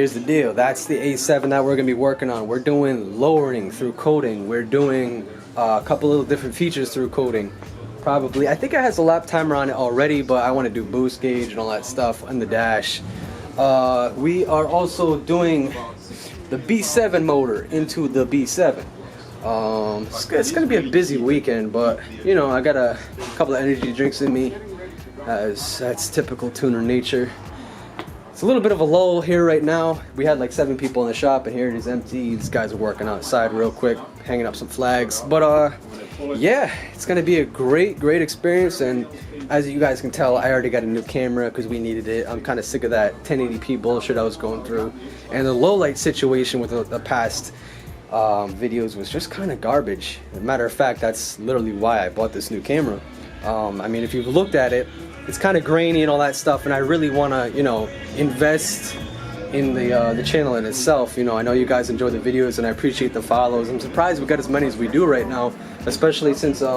here's the deal. That's the A7 that we're gonna be working on. We're doing lowering through coating. We're doing a couple little different features through coating. Probably, I think it has a lap timer on it already, but I want to do boost gauge and all that stuff on the dash. We are also doing the B7 motor into the B7. It's gonna be a busy weekend, but you know, I got a couple of energy drinks in me, as that's typical tuner nature. It's a little bit of a lull here right now. We had like 7 people in the shop, and here it is empty. These guys are working outside real quick, hanging up some flags. But yeah, it's gonna be a great experience. And as you guys can tell, I already got a new camera because we needed it. I'm kind of sick of that 1080p bullshit I was going through, and the low light situation with the past videos was just kind of garbage. As a matter of fact, that's literally why I bought this new camera. I mean, if you've looked at it, it's kind of grainy and all that stuff, and I really want to, you know, invest in the channel in itself. You know, I know you guys enjoy the videos, and I appreciate the follows. I'm surprised we got as many as we do right now, especially since I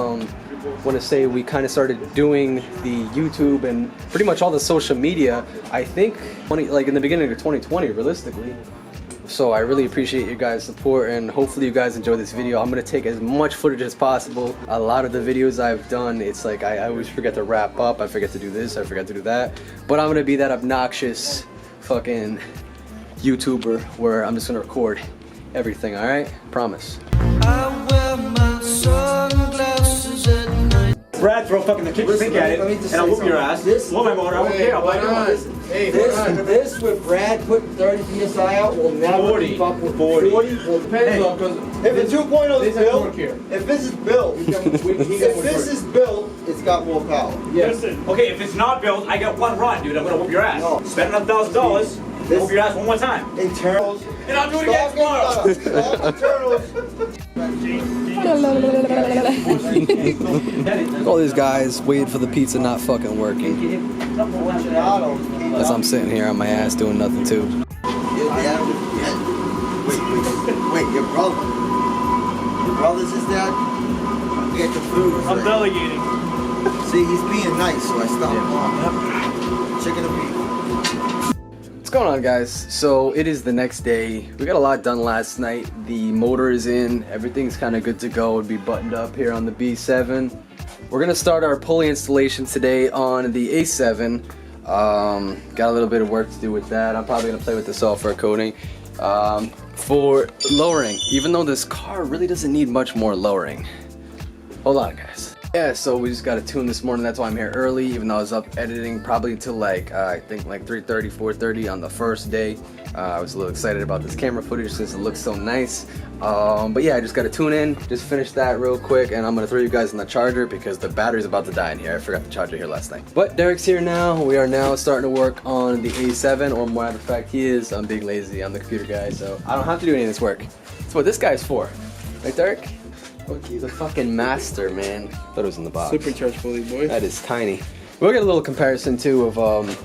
want to say we kind of started doing the YouTube and pretty much all the social media, I think, like in the beginning of 2020, realistically. So I really appreciate your guys' support, and hopefully you guys enjoy this video. I'm gonna take as much footage as possible. A lot of the videos I've done, it's like I always forget to wrap up, I forget to do this, I forget to do that. But I'm gonna be that obnoxious fucking YouTuber where I'm just gonna record everything, alright? Promise. I wear my sunglasses at night. Brad, throw fucking the kitchen sink at it, and I'll whoop your ass. Blow my motor, I won't care. I'll buy it. This with Brad putting 30 psi out will never 40. keep up with 40. 40. Well, depends on, because if the 2.0 is built, if this is built, if this is built, it's got more power. Yes. Okay, if it's not built, I got one run, dude. I'm gonna whoop your ass. No. Spend $1,000, whoop your ass one more time. Internals. And I'll do it again tomorrow. All these guys waiting for the pizza not fucking working. As I'm sitting here on my ass doing nothing too. Wait, your brother? Your brother's his dad? Get the food. I'm delegating. See, he's being nice, so I stopped. Chicken and beef. What's going on, guys? So it is the next day. We got a lot done last night. The motor is in, everything's kind of good to go. It'll be buttoned up here on the B7. We're gonna start our pulley installation today on the A7. Got a little bit of work to do with that. I'm probably gonna play with the software coding for lowering, even though this car really doesn't need much more lowering. Hold on, guys. Yeah, so we just got a tune this morning. That's why I'm here early, even though I was up editing probably until like I think like 3:30, 4:30 on the first day. I was a little excited about this camera footage since it looks so nice. But yeah, I just got to tune in, just finished that real quick, and I'm gonna throw you guys in the charger because the battery's about to die in here. I forgot the charger here last night. But Derek's here now. We are now starting to work on the A7, or more matter of fact, he is. I'm being lazy. I'm the computer guy, so I don't have to do any of this work. That's what this guy's for, right, Derek? He's a fucking master, man. Thought it was in the box. Supercharged Pulley, boy. That is tiny. We'll get a little comparison too of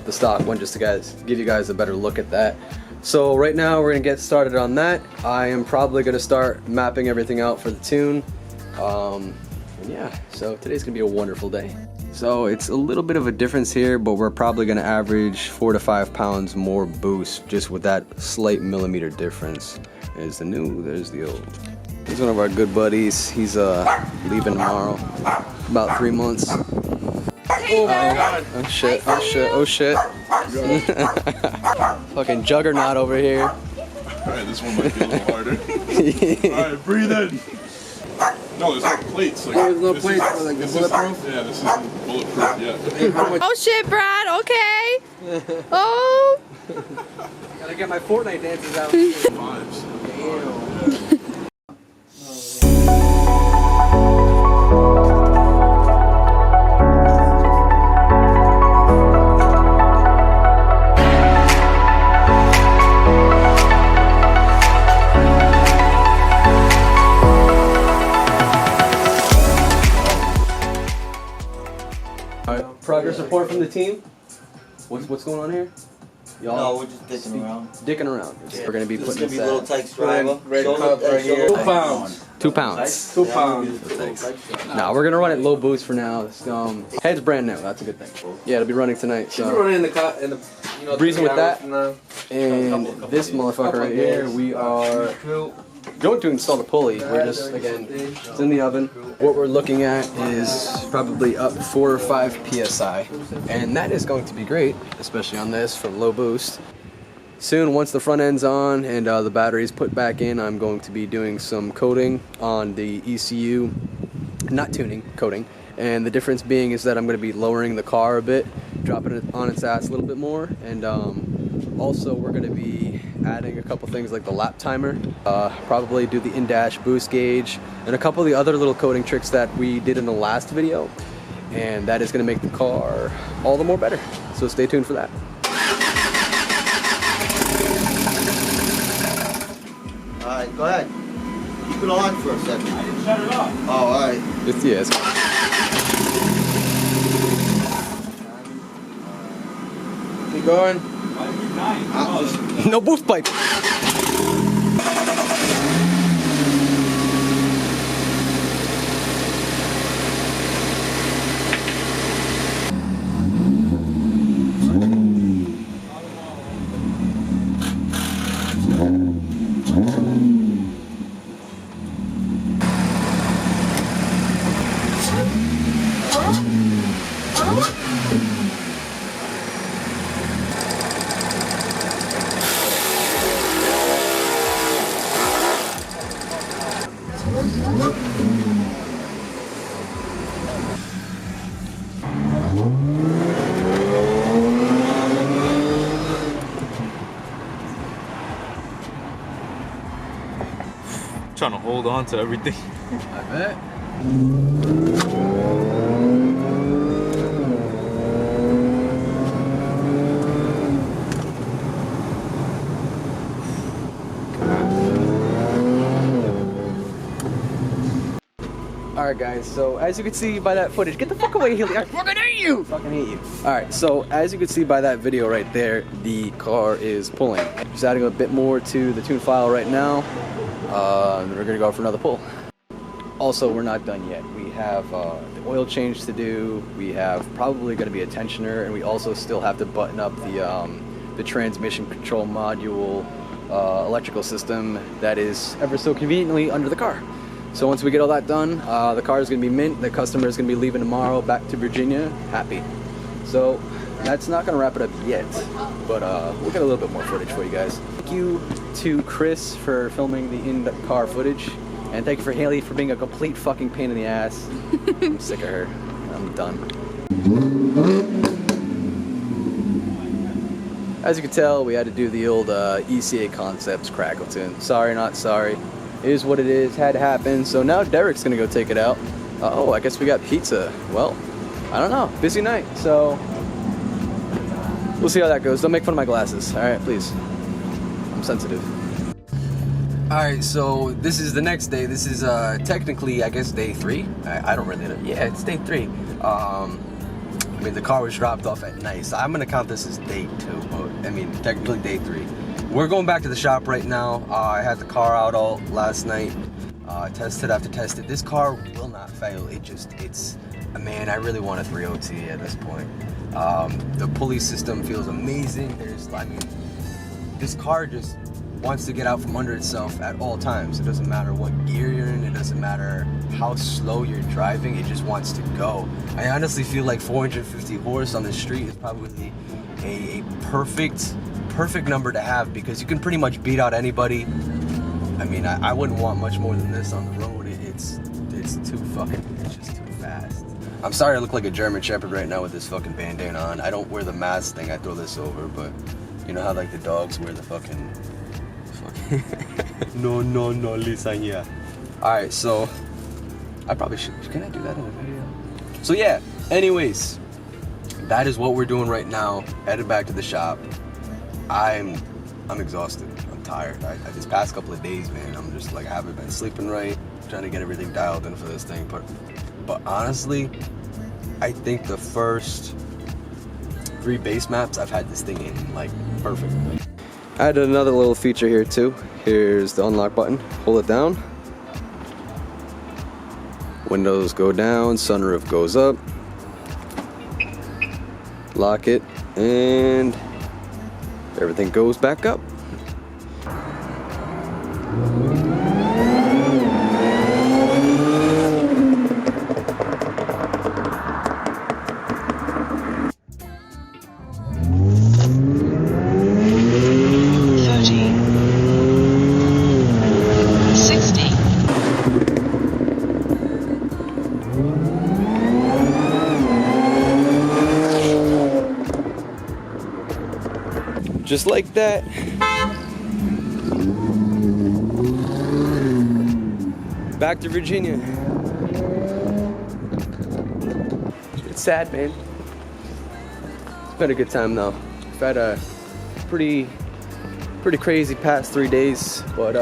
the stock one, just to give you guys a better look at that. So right now we're gonna get started on that. I am probably gonna start mapping everything out for the tune. And yeah, so today's gonna be a wonderful day. So it's a little bit of a difference here, but we're probably gonna average 4 to 5 pounds more boost just with that slight millimeter difference. There's the new, there's the old. He's one of our good buddies. He's leaving tomorrow, about 3 months. Oh shit, oh shit, oh shit. Fucking juggernaut over here. Alright, this one might be a little harder. Alright, breathe in. No, there's no plates. Like, There's no plates for like the bulletproof? Yeah, this is bulletproof, yeah. Oh shit, Brad, okay. Oh. Gotta get my Fortnite dances out. Fives. Progress report from the team. What's going on here? Y'all No, we're just dicking around. dicking around. We're gonna be This is putting gonna be a little inside. Tyke's driver. Red Show cup them- right show here. them- 2 pounds. 2 pounds. 2 pounds. Nah, we're gonna run it low boost for now. Head's brand new. That's a good thing. Yeah, it'll be running tonight. Should be So running in the car in the Breezing with 3 hours that. from now. and this motherfucker right here, we are going to install the pulley. We're just again, it's in the oven. What we're looking at is probably up 4 or 5 psi, and that is going to be great, especially on this for low boost. Soon, once the front end's on and the battery's put back in, I'm going to be doing some coating on the ECU, not tuning, coating. And the difference being is that I'm going to be lowering the car a bit, dropping it on its ass a little bit more, and also we're going to be adding a couple things like the lap timer, probably do the in-dash boost gauge, and a couple of the other little coating tricks that we did in the last video, and that is going to make the car all the more better. So stay tuned for that. Alright, go ahead. Keep it on for a second. I didn't shut it off. Oh, alright. It's yes. Keep going. I'm just, No boost pipe. Trying to hold on to everything. I bet. Alright guys, so as you can see by that footage, get the fuck away, Haley, I fucking hate you! Fucking hate you. Alright, so as you can see by that video right there, the car is pulling. Just adding a bit more to the tune file right now, and then we're gonna go for another pull. Also, we're not done yet. We have the oil change to do, we have probably gonna be a tensioner, and we also still have to button up the transmission control module electrical system that is ever so conveniently under the car. So once we get all that done, the car is going to be mint. The customer is going to be leaving tomorrow back to Virginia, happy. So that's not going to wrap it up yet, but we'll get a little bit more footage for you guys. Thank you to Chris for filming the in-car footage, and thank you for Haley for being a complete fucking pain in the ass. I'm sick of her. I'm done. As you can tell, we had to do the old ECAConcepts Crackleton. Sorry, not sorry. It is what it is, had to happen. So now Derek's gonna go take it out. Oh, I guess we got pizza. Well, I don't know, busy night, so we'll see how that goes. Don't make fun of my glasses, all right, please. I'm sensitive. All right, so this is the next day. This is technically, I guess, day 3. I don't really know. Yeah, it's day 3. I mean, the car was dropped off at night, so I'm gonna count this as day 2, but I mean, technically day 3. We're going back to the shop right now. I had the car out all last night. Tested after tested. This car will not fail. It's, man, I really want a 3.0T at this point. The pulley system feels amazing. I mean, this car just wants to get out from under itself at all times. It doesn't matter what gear you're in. It doesn't matter how slow you're driving. It just wants to go. I honestly feel like 450 horse on the street is probably a perfect number to have, because you can pretty much beat out anybody. I mean, I wouldn't want much more than this on the road. It's too fucking, it's just too fast. I'm sorry I look like a German Shepherd right now with this fucking bandana on. I don't wear the mask thing, I throw this over, but you know how like the dogs wear the fucking no, listen here. Alright, so I probably should, can I do that in a video? So yeah, anyways, that is what we're doing right now. Headed back to the shop. I'm exhausted. I'm tired. This past couple of days, man, I'm just like, I haven't been sleeping right, trying to get everything dialed in for this thing. But honestly, I think the first 3 base maps, I've had this thing in like perfect. I added another little feature here too. Here's the unlock button. Hold it down. Windows go down, sunroof goes up. Lock it, and everything goes back up. Just like that. Back to Virginia. It's sad, man. It's been a good time though. I've had a pretty crazy past 3 days, but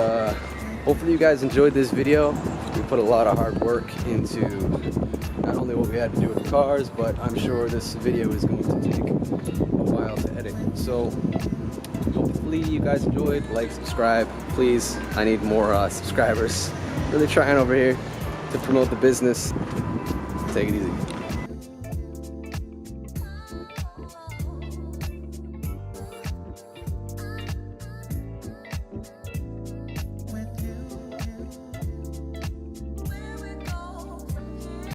hopefully you guys enjoyed this video. We put a lot of hard work into not only what we had to do with the cars, but I'm sure this video is going to take a while to edit. So hopefully you guys enjoyed. Like, subscribe, please. I need more subscribers. Really trying over here to promote the business. Take it easy.